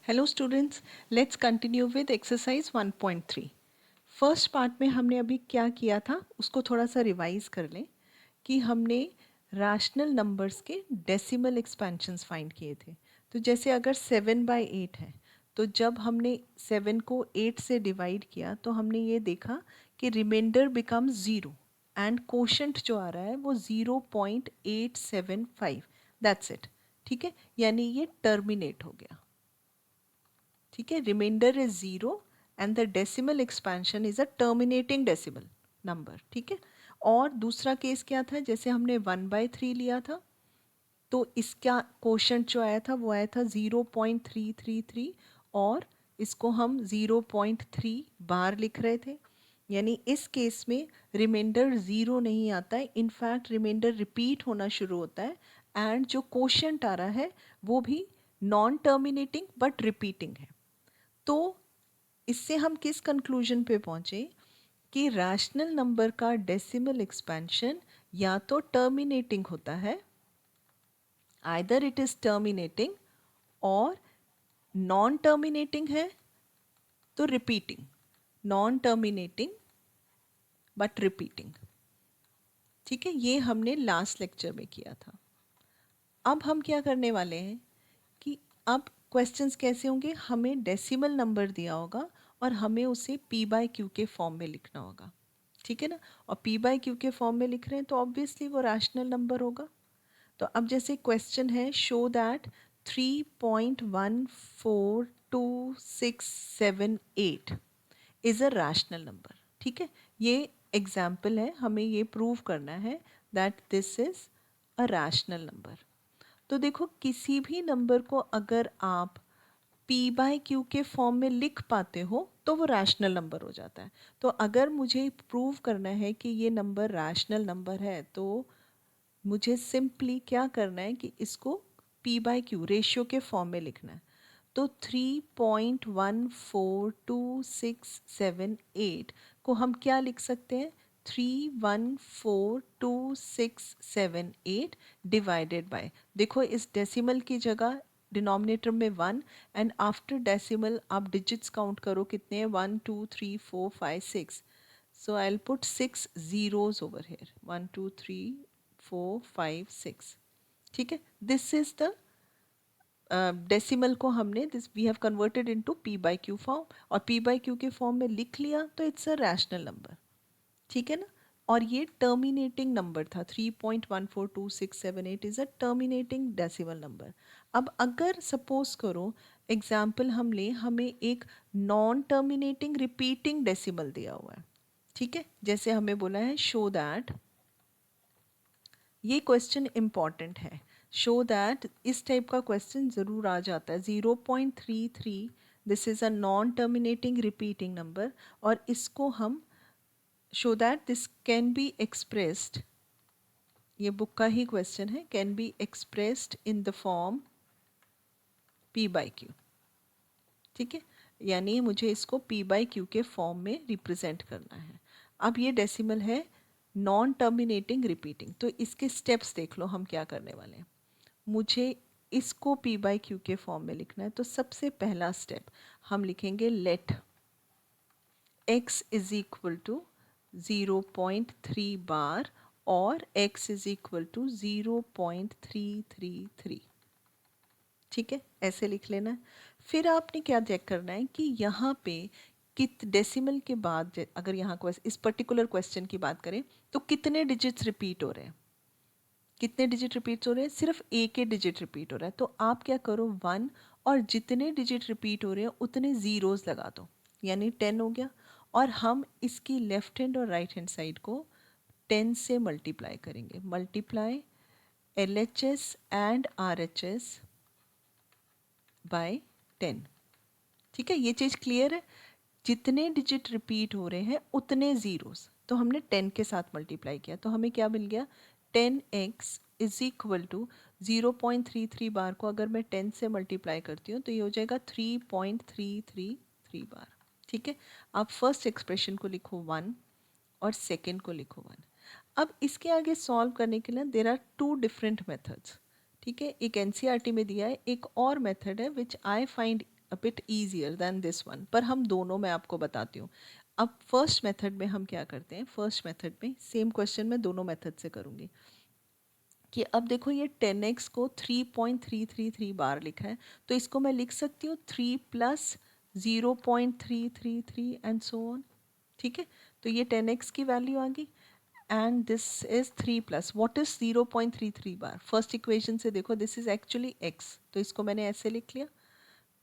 Hello students, let's continue with exercise 1.3। First part में हमने अभी क्या किया था उसको थोड़ा सा रिवाइज कर लें कि हमने रैशनल नंबर्स के डेसिमल एक्सपेंशंस फाइंड किए थे। तो जैसे अगर 7/8 है तो जब हमने 7 को 8 से डिवाइड किया तो हमने ये देखा कि रिमाइंडर बिकम 0 एंड कोशेंट जो आ रहा है वो 0.875। That's it. ठीक है, यानी ये टर्मिनेट हो गया। ठीक है, remainder is 0 and the decimal expansion is a terminating decimal number. ठीक है, और दूसरा केस क्या था, जैसे हमने 1/3 लिया था तो इसका कोशेंट जो आया था वो आया था 0.333 और इसको हम 0.3 बार लिख रहे थे। यानी इस केस में रिमाइंडर 0 नहीं आता है, इनफैक्ट रिमाइंडर रिपीट होना शुरू होता है एंड जो कोशेंट आ रहा है वो भी नॉन टर्मिनेटिंग बट रिपीटिंग है। तो इससे हम किस कंक्लूजन पे पहुंचे कि रैशनल नंबर का डेसिमल एक्सपेंशन या तो टर्मिनेटिंग होता है, आइदर इट इज टर्मिनेटिंग, और नॉन टर्मिनेटिंग है तो repeating, non terminating but repeating. ठीक है, ये हमने लास्ट लेक्चर में किया था। अब हम क्या करने वाले हैं कि अब क्वेश्चंस कैसे होंगे, हमें डेसिमल नंबर दिया होगा और हमें उसे p/q के फॉर्म में लिखना होगा। ठीक है ना, और p/q के फॉर्म में लिख रहे हैं तो ऑब्वियसली वो रैशनल नंबर होगा। तो अब जैसे क्वेश्चन है, show that 3.142678 is a rational number. ठीक है, ये एग्जाम्पल है, हमें ये प्रूव करना है that this is a rational number. तो देखो, किसी भी नंबर को अगर आप p/q के फॉर्म में लिख पाते हो तो वो रैशनल नंबर हो जाता है। तो अगर मुझे प्रूव करना है कि ये नंबर रैशनल नंबर है तो मुझे सिंपली क्या करना है कि इसको p/q रेशियो के फॉर्म में लिखना है। तो 3.142678 को हम क्या लिख सकते हैं, 3142678 डिवाइडेड बाय, देखो इस डेसिमल की जगह डिनोमिनेटर में 1 एंड आफ्टर डेसिमल आप डिजिट्स काउंट करो कितने हैं, 1 2 3 4 5 6। So I will put 6 zeros over here, 1 2 3 4 5 6। ठीक है, दिस इज द डेसिमल को हमने this we have converted into p/q form, और p/q के फॉर्म में लिख लिया तो इट्स अ रैशनल नंबर। ठीक है ना, और ये टर्मिनेटिंग नंबर था, 3.142678 is a terminating decimal number. अब अगर सपोज करो एग्जाम्पल हम लें, हमें एक नॉन टर्मिनेटिंग रिपीटिंग डेसिमल दिया हुआ है। ठीक है, जैसे हमें बोला है शो दैट, ये क्वेश्चन इम्पॉर्टेंट है, शो दैट, इस टाइप का क्वेश्चन ज़रूर आ जाता है। 0.33 this is a non terminating repeating number, और इसको हम show that this can be expressed, ये बुक का ही क्वेश्चन है, can be expressed in the form p/q। ठीक है, यानी मुझे इसको p/q के फॉर्म में रिप्रेजेंट करना है। अब ये डेसिमल है नॉन टर्मिनेटिंग रिपीटिंग, तो इसके स्टेप्स देख लो हम क्या करने वाले हैं। मुझे इसको p/q के फॉर्म में लिखना है, तो सबसे पहला स्टेप हम लिखेंगे let x is equal to 0.3 bar और x इज इक्वल टू 0.333। ठीक है, ऐसे लिख लेना है। फिर आपने क्या चेक करना है कि यहाँ पे कित डेसिमल के बाद अगर यहाँ इस पर्टिकुलर क्वेश्चन की बात करें तो कितने डिजिट्स रिपीट हो रहे हैं, कितने डिजिट रिपीट हो रहे हैं, सिर्फ एक ही डिजिट रिपीट हो रहा है। तो आप क्या करो, 1 और जितने डिजिट रिपीट हो रहे हैं उतने ज़ीरोज़ लगा दो, यानी 10 हो गया। और हम इसकी लेफ्ट हैंड और राइट हैंड साइड को 10 से मल्टीप्लाई करेंगे, multiply LHS and RHS by 10। ठीक है, ये चीज़ क्लियर है, जितने डिजिट रिपीट हो रहे हैं उतने ज़ीरोज़, तो हमने 10 के साथ मल्टीप्लाई किया तो हमें क्या मिल गया, 10x इज इक्वल टू 0.33 बार को अगर मैं 10 से मल्टीप्लाई करती हूँ तो ये हो जाएगा 3.333 बार। ठीक है, आप फर्स्ट एक्सप्रेशन को लिखो 1 और सेकेंड को लिखो 1। अब इसके आगे सॉल्व करने के लिए देर आर 2 डिफरेंट मेथड्स। ठीक है, एक NCERT में दिया है, एक और मेथड है which I find a bit easier than this one, पर हम दोनों मैं आपको बताती हूँ। अब फर्स्ट मेथड में हम क्या करते हैं, फर्स्ट मेथड में सेम क्वेश्चन मैं दोनों मेथड से करूँगी कि अब देखो ये 10x को 3.333 बार लिखा है, तो इसको मैं लिख सकती हूँ 3 प्लस 0.333 एंड सो ऑन। ठीक है, तो ये 10x की वैल्यू आ गई and this is 3 plus what is 0.33 bar. First equation से देखो दिस इज एक्चुअली x, तो इसको मैंने ऐसे लिख लिया।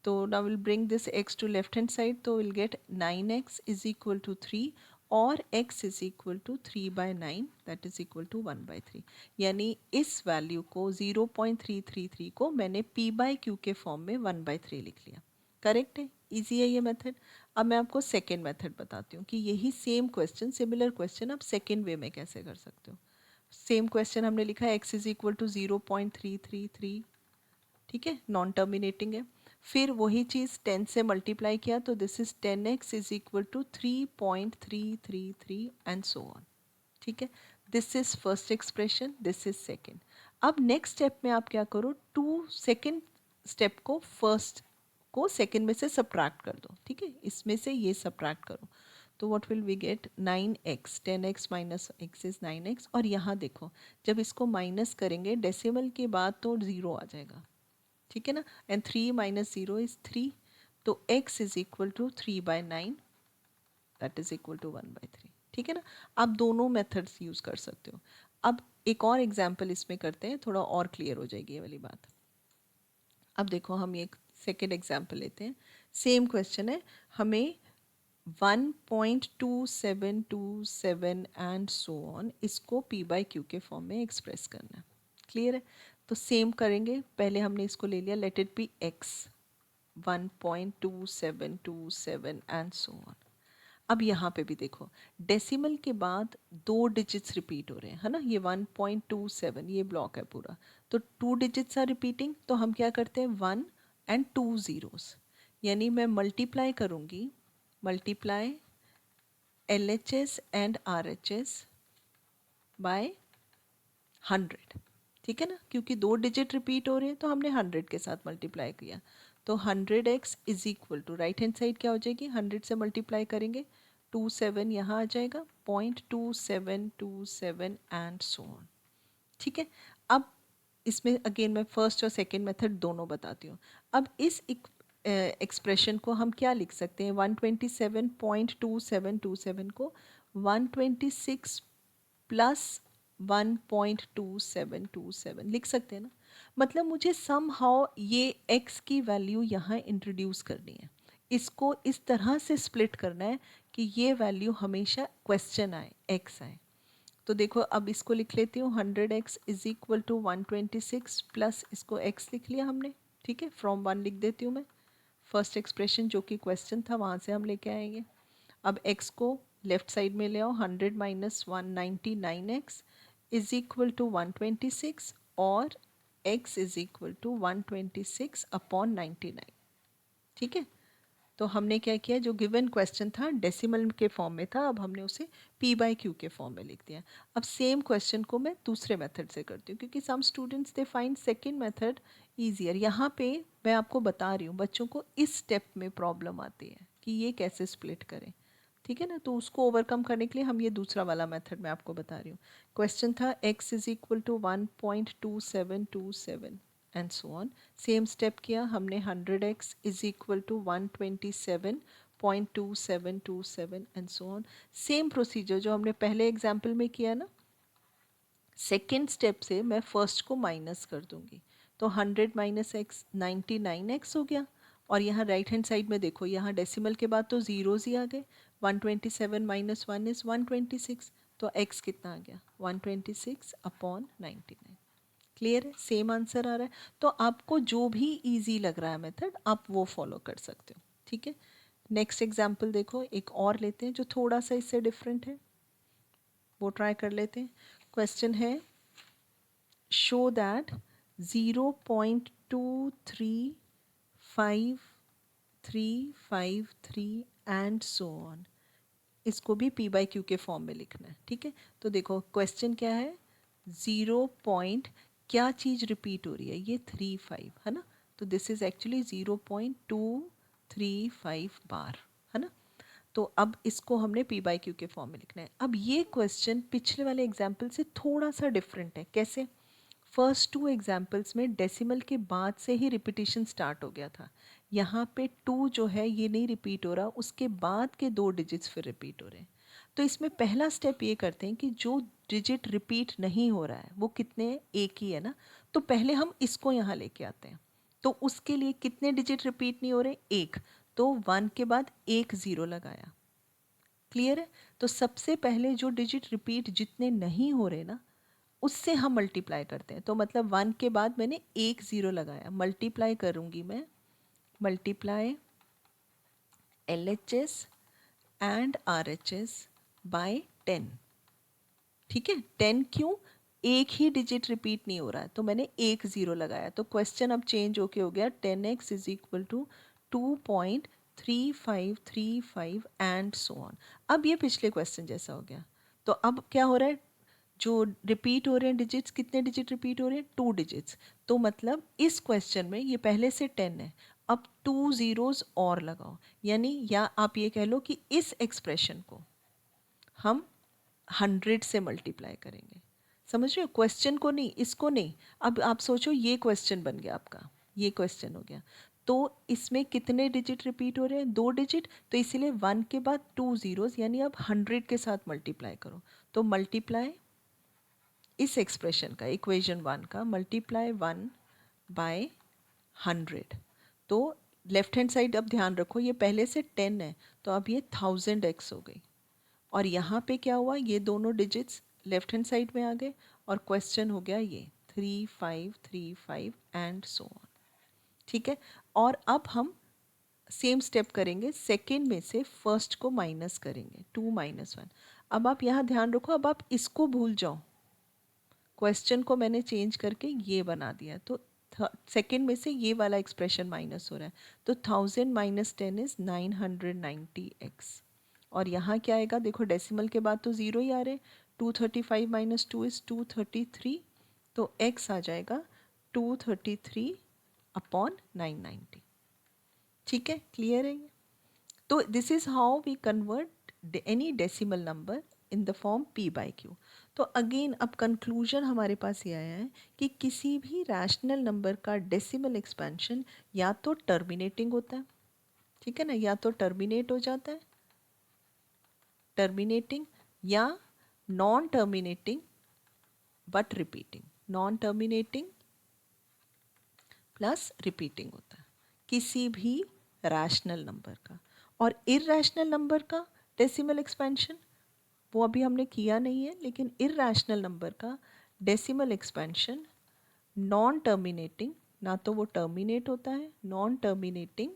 तो now we'll bring this x to left hand side, तो we'll get 9x is equal to 3 और x is equal to 3 by 9 that is equal to 1 by 3। यानी इस वैल्यू को 0.333 को मैंने p by q के फॉर्म में 1 by 3 लिख लिया। करेक्ट है, इजी है ये मेथड। अब मैं आपको सेकेंड मेथड बताती हूँ कि यही सेम क्वेश्चन, सिमिलर क्वेश्चन आप सेकेंड वे में कैसे कर सकते हो। सेम क्वेश्चन हमने लिखा है x इज इक्वल टू 0.333, ठीक है, नॉन टर्मिनेटिंग है। फिर वही चीज़ 10 से मल्टीप्लाई किया तो this is 10x is equal to 3.333 and so on. ठीक है, this is first expression, this is second. अब नेक्स्ट स्टेप में आप क्या करो, टू सेकेंड स्टेप को फर्स्ट को सेकेंड में से सब्ट्रैक्ट कर दो। ठीक है, इसमें से ये सब्ट्रैक्ट करो तो what will we get, 9x, 10x minus x is 9x। और यहाँ देखो जब इसको माइनस करेंगे डेसिमल के बाद तो ज़ीरो आ जाएगा, ठीक है ना, एंड 3 माइनस 0 इज 3, तो x is equal to 3 by 9 that is equal to 1 by 3। ठीक है ना, आप दोनों मेथड्स यूज़ कर सकते हो। अब एक और एग्जांपल इसमें करते हैं, थोड़ा और क्लियर हो जाएगी ये वाली बात। अब देखो हम एक सेकेंड एग्जांपल लेते हैं, सेम क्वेश्चन है, हमें 1.2727 एंड सो ऑन इसको p बाई क्यू के फॉर्म में एक्सप्रेस करना है। क्लियर है, तो सेम करेंगे, पहले हमने इसको ले लिया let it be x 1.2727 and so on. अब यहाँ पे भी देखो डेसिमल के बाद दो डिजिट्स रिपीट हो रहे हैं, है ना, ये 1.27 ये ब्लॉक है पूरा, तो टू डिजिट्स आर रिपीटिंग, तो हम क्या करते हैं 1 एंड 2 zeros, यानी मैं मल्टीप्लाई करूँगी, multiply LHS and RHS by 100। ठीक है ना, क्योंकि दो डिजिट रिपीट हो रहे हैं तो हमने 100 के साथ मल्टीप्लाई किया, तो 100x is equal to right hand side क्या हो जाएगी, 100 से मल्टीप्लाई करेंगे 27 यहाँ आ जाएगा 0.2727 एंड सो ऑन। ठीक है, अब इसमें अगेन मैं फर्स्ट और सेकेंड मेथड दोनों बताती हूँ। अब इस एक्सप्रेशन को हम क्या लिख सकते हैं, 127.2727 को 126 प्लस 1.2727 लिख सकते हैं ना। मतलब मुझे समहाउ ये x की वैल्यू यहाँ इंट्रोड्यूस करनी है, इसको इस तरह से स्प्लिट करना है कि ये वैल्यू हमेशा क्वेश्चन आए, x आए। तो देखो अब इसको लिख लेती हूँ, 100x is equal to 126 plus इसको x लिख लिया हमने। ठीक है, फ्रॉम 1 लिख देती हूँ मैं, फर्स्ट एक्सप्रेशन जो कि क्वेश्चन था वहाँ से हम लेके आएंगे। अब x को लेफ्ट साइड में ले आओ, 100 minus 199x is equal to 126 और x is equal to 126 upon 99। ठीक है, तो हमने क्या किया, जो गिवन क्वेश्चन था डेसिमल के फॉर्म में था, अब हमने उसे p बाई क्यू के फॉर्म में लिख दिया। अब सेम क्वेश्चन को मैं दूसरे मेथड से करती हूँ, क्योंकि some students they find second method easier. यहाँ पे मैं आपको बता रही हूँ बच्चों को इस स्टेप में प्रॉब्लम आती है कि ये कैसे स्प्लिट करें। ठीक है ना, तो उसको ओवरकम करने के लिए हम ये दूसरा वाला मेथड मैं आपको बता रही हूँ। क्वेश्चन था x is equal to 1.2727 and so on. Same step किया हमने, 100x is equal to 127.2727 and so on. Same procedure जो हमने पहले एग्जाम्पल में किया ना, सेकेंड स्टेप से मैं फर्स्ट को माइनस कर दूंगी, तो 100 माइनस एक्स 99x हो गया। और यहाँ राइट हैंड साइड में देखो, यहाँ डेसिमल के बाद तो जीरोज ही आ गए, 127 माइनस 1 इज 126, तो x कितना आ गया 126 अपॉन 99। क्लियर है, सेम आंसर आ रहा है। तो आपको जो भी इजी लग रहा है मेथड आप वो फॉलो कर सकते हो। ठीक है, नेक्स्ट एग्जाम्पल देखो, एक और लेते हैं जो थोड़ा सा इससे डिफरेंट है, वो ट्राई कर लेते हैं। क्वेश्चन है, show that 0.235353 and so on, इसको भी p बाई क्यू के फॉर्म में लिखना है। ठीक है, तो देखो क्वेश्चन क्या है, 0 पॉइंट क्या चीज़ रिपीट हो रही है, ये 35 है ना, तो दिस इज एक्चुअली 0.23 35 बार, है ना। तो अब इसको हमने पी बाई क्यू के फॉर्म में लिखना है। अब ये क्वेश्चन पिछले वाले एग्जाम्पल से थोड़ा सा डिफरेंट है। कैसे? फर्स्ट टू एग्जाम्पल्स में डेसिमल के बाद से ही रिपीटिशन स्टार्ट हो गया था। यहाँ पे 2 जो है ये नहीं रिपीट हो रहा, उसके बाद के 2 डिजिट्स फिर रिपीट हो रहे हैं। तो इसमें पहला स्टेप ये करते हैं कि जो डिजिट रिपीट नहीं हो रहा है वो कितने हैं? एक ही है ना। तो पहले हम इसको यहाँ लेके आते हैं। तो उसके लिए कितने डिजिट रिपीट नहीं हो रहे? एक। तो 1 के बाद एक ज़ीरो लगाया। क्लियर है? तो सबसे पहले जो डिजिट रिपीट जितने नहीं हो रहे ना, उससे हम मल्टीप्लाई करते हैं। तो मतलब 1 के बाद मैंने एक ज़ीरो लगाया, मल्टीप्लाई करूँगी मैं, multiply LHS and RHS by 10। ठीक है, 10 क्यों? एक ही डिजिट रिपीट नहीं हो रहा है, तो मैंने एक ज़ीरो लगाया। तो क्वेश्चन अब चेंज होके हो गया 10x is equal to 2.3535 and so on. अब ये पिछले क्वेश्चन जैसा हो गया। तो अब क्या हो रहा है? जो रिपीट हो रहे हैं डिजिट्स, कितने डिजिट रिपीट हो रहे हैं? 2 डिजिट्स। तो मतलब इस क्वेश्चन में ये पहले से 10 है, अब 2 ज़ीरोज़ और लगाओ। यानी या आप ये कह लो कि इस एक्सप्रेशन को हम 100 से मल्टीप्लाई करेंगे। समझ रहे हो? क्वेश्चन को नहीं, इसको नहीं। अब आप सोचो ये क्वेश्चन बन गया आपका, ये क्वेश्चन हो गया। तो इसमें कितने डिजिट रिपीट हो रहे हैं? 2 डिजिट। तो इसीलिए 1 के बाद 2 ज़ीरोज़, यानी अब 100 के साथ मल्टीप्लाई करो। तो मल्टीप्लाई इस एक्सप्रेशन का, इक्वेशन 1 का, मल्टीप्लाई 1 बाय 100। तो लेफ्ट हैंड साइड अब ध्यान रखो, ये पहले से 10 है, तो अब ये 1000x हो गई। और यहाँ पे क्या हुआ? ये दोनों डिजिट्स लेफ्ट हैंड साइड में आ गए और क्वेश्चन हो गया ये 3535 एंड सो ऑन। ठीक है। और अब हम सेम स्टेप करेंगे, सेकेंड में से फर्स्ट को माइनस करेंगे, 2 - 1। अब आप यहाँ ध्यान रखो, अब आप इसको भूल जाओ, क्वेश्चन को मैंने चेंज करके ये बना दिया। तो सेकेंड में से ये वाला एक्सप्रेशन माइनस हो रहा है। तो 1000 - 10 इज 990x। और यहाँ क्या आएगा? देखो डेसिमल के बाद तो ज़ीरो ही आ रहे। 235 - 2 इज़ 233। तो x आ जाएगा 233 अपॉन 990। ठीक है, क्लियर है ये? तो this is how we convert any decimal number in the form p by q। तो अगेन अब कंक्लूजन हमारे पास ये आया है कि किसी भी रैशनल नंबर का डेसिमल एक्सपेंशन या तो टर्मिनेटिंग होता है, ठीक है ना, या तो टर्मिनेट हो जाता है, टर्मिनेटिंग, या non terminating but repeating, non terminating plus repeating होता है किसी भी रैशनल नंबर का। और इरैशनल नंबर का डेसिमल एक्सपेंशन वो अभी हमने किया नहीं है, लेकिन इरैशनल नंबर का डेसिमल एक्सपेंशन नॉन टर्मिनेटिंग, ना तो वो टर्मिनेट होता है, non terminating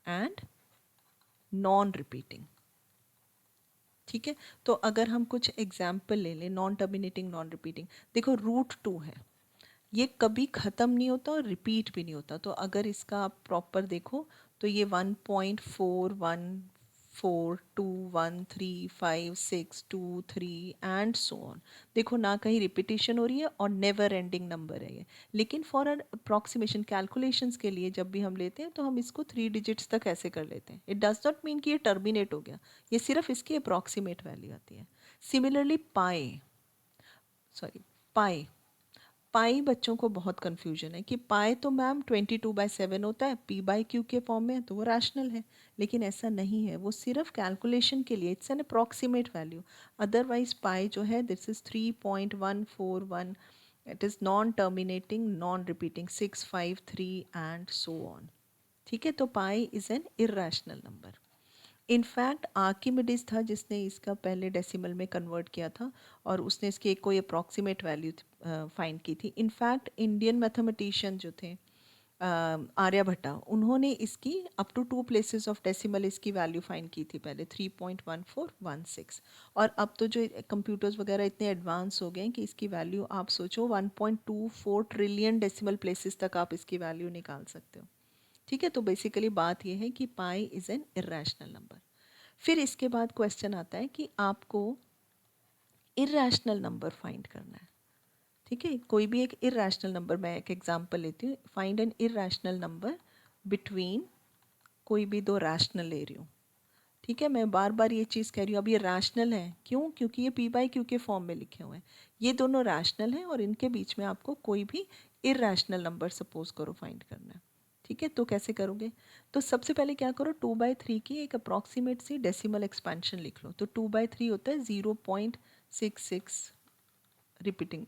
and non repeating. ठीक है। तो अगर हम कुछ एग्जाम्पल ले लें, नॉन टर्मिनेटिंग नॉन रिपीटिंग, देखो √2 है, ये कभी ख़त्म नहीं होता और रिपीट भी नहीं होता। तो अगर इसका आप प्रॉपर देखो तो ये 1.414213562 एंड सो ऑन। देखो ना कहीं रिपीटिशन हो रही है और नेवर एंडिंग नंबर है ये। लेकिन फॉर एन अप्रॉक्सीमेशन कैलकुलेशंस के लिए जब भी हम लेते हैं तो हम इसको 3 डिजिट्स तक ऐसे कर लेते हैं। इट डज नॉट मीन कि ये टर्मिनेट हो गया, ये सिर्फ इसकी अप्रॉक्सीमेट वैल्यू आती है। सिमिलरली पाई पाई बच्चों को बहुत कन्फ्यूजन है कि पाई तो मैम 22/7 होता है, p बाई क्यू के फॉर्म में है तो वो रैशनल है। लेकिन ऐसा नहीं है, वो सिर्फ कैलकुलेशन के लिए, it's an approximate value. Otherwise pi जो है this is 3.141, it is non terminating non repeating 653 and so on. ठीक है, तो pi is an irrational number. In fact Archimedes था जिसने इसका पहले डेसिमल में कन्वर्ट किया था और उसने इसकी एक कोई अप्रॉक्सीमेट वैल्यू फाइंड की थी। इनफैक्ट इंडियन मैथमेटिशियन जो थे आर्यभट्टा, उन्होंने इसकी up to 2 places of decimal इसकी वैल्यू फाइंड की थी पहले, 3.1416। और अब तो जो कंप्यूटर्स वगैरह इतने एडवांस हो गए हैं कि इसकी वैल्यू आप सोचो 1.24 ट्रिलियन डेसिमल प्लेसेस तक आप इसकी वैल्यू निकाल सकते हो। ठीक है, तो बेसिकली बात यह है कि पाई इज़ एन इर्रेशनल नंबर। फिर इसके बाद क्वेश्चन आता है कि आपको इर्रेशनल नंबर फाइंड करना है। ठीक है, कोई भी एक इर्रेशनल नंबर, मैं एक एग्जांपल लेती हूँ, find N irrational number between कोई भी दो रैशनल ले रही हूँ, ठीक है। मैं बार बार ये चीज़ कह रही हूँ, अब ये रैशनल है, क्यों? क्योंकि ये पी बाई क्यू के फॉर्म में लिखे हुए हैं। ये दोनों रैशनल हैं और इनके बीच में आपको कोई भी इरेशनल नंबर सपोज करो फाइंड करना है, ठीक है। तो कैसे करोगे? तो सबसे पहले क्या करो, 2/3 की एक अप्रॉक्सीमेट सी डेसिमल एक्सपेंशन लिख लो। तो 2/3 होता है 0.66, repeating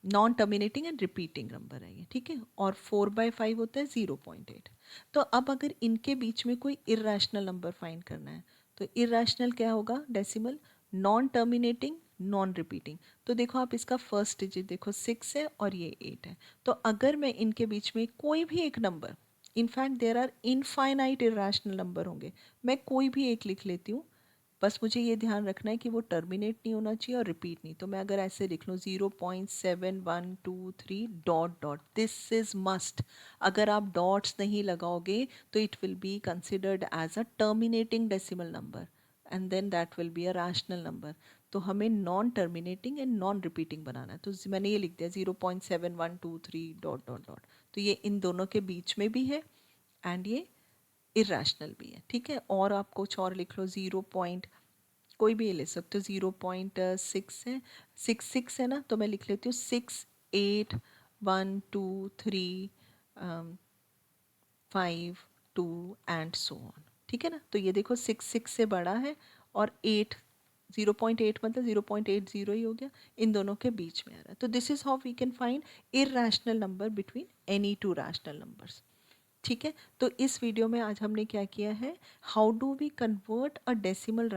non terminating and repeating number है ये, ठीक है। और 4/5 होता है 0.8। तो अब अगर इनके बीच में कोई इरेशनल नंबर फाइंड करना है, तो इरेशनल क्या होगा? Decimal, non terminating, non repeating. तो देखो आप इसका फर्स्ट डिजिट देखो 6 है और ये 8 है। तो अगर मैं इनके बीच में कोई भी एक number, in fact there are infinite irrational number होंगे, मैं कोई भी एक लिख लेती हूँ, बस मुझे ये ध्यान रखना है कि वो टर्मिनेट नहीं होना चाहिए और रिपीट नहीं। तो मैं अगर ऐसे लिख लूँ 0.7123 dot dot, this is must. अगर आप डॉट्स नहीं लगाओगे तो it will be considered as a terminating decimal number and then that will be a rational number. तो हमें non terminating and non repeating बनाना है। तो मैंने ये लिख दिया 0.7123 डॉट डॉट डॉट। तो ये इन दोनों के बीच में भी है एंड ये इरेशनल भी है, ठीक है। और आप कुछ और लिख लो, 0 पॉइंट कोई भी ले सकते हो, 0.6 है, 6 है ना, तो मैं लिख लेती हूँ 6, 8, 1, 2, 3, 5, 2 एंड सो ऑन, ठीक है ना। तो ये देखो 6 से बड़ा है और 8, 0.8 मतलब 0.80 ही हो गया, इन दोनों के बीच में आ रहा है। तो this is how we can find irrational number between any two rational numbers, ठीक है। तो इस वीडियो में आज हमने क्या किया है, how do we convert a decimal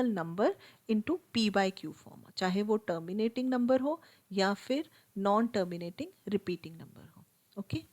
number into P by Q form, चाहे वो टर्मिनेटिंग नंबर हो या फिर नॉन टर्मिनेटिंग रिपीटिंग नंबर हो। ओके,